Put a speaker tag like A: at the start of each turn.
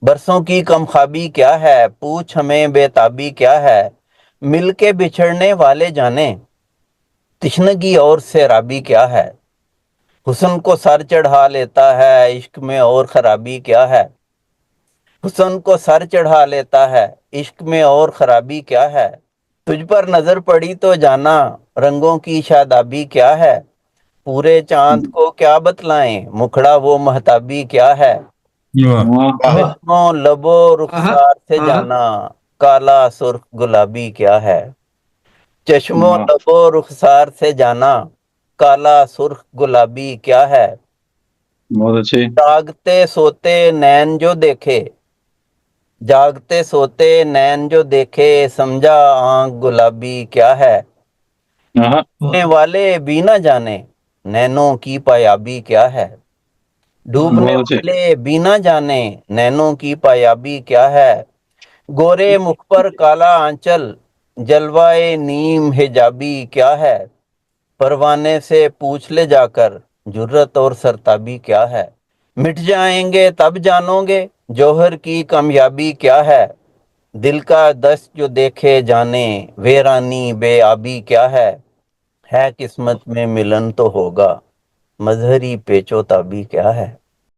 A: برسوں کی کم خوابی کیا ہے، پوچھ ہمیں بےتابی کیا ہے، مل کے بچھڑنے والے جانے تشنگی اور سیرابی کیا ہے۔ حسن کو سر چڑھا لیتا ہے، عشق میں اور خرابی کیا ہے۔ حسن کو سر چڑھا لیتا ہے، عشق میں اور خرابی کیا ہے۔ تجھ پر نظر پڑی تو جانا، رنگوں کی شادابی کیا ہے۔ پورے چاند کو کیا بتلائیں، مکھڑا وہ مہتابی کیا ہے۔ چشموں لبو رخسار سے جانا، کالا سرخ گلابی کیا ہے۔ چشموں لبو رخسار سے جانا، کالا سرخ گلابی کیا ہے۔
B: بہت اچھے۔
A: جاگتے سوتے نین جو دیکھے، جاگتے سوتے نین جو دیکھے، سمجھا آنکھ گلابی کیا ہے۔ ڈوبنے والے بھی نہ جانے، نینوں کی پایابی کیا ہے۔ ڈوبنے والے بھی نہ جانے، نینوں کی پایابی کیا ہے۔ گورے مکھ پر کالا آنچل، جلوائے نیم حجابی کیا ہے۔ پروانے سے پوچھ لے جا کر، جرت اور سرتابی کیا ہے۔ مٹ جائیں گے تب جانو گے، جوہر کی کامیابی کیا ہے۔ دل کا دست جو دیکھے جانے، ویرانی بے آبی کیا ہے۔ قسمت میں ملن تو ہوگا، مظہری پیچو تابی کیا ہے۔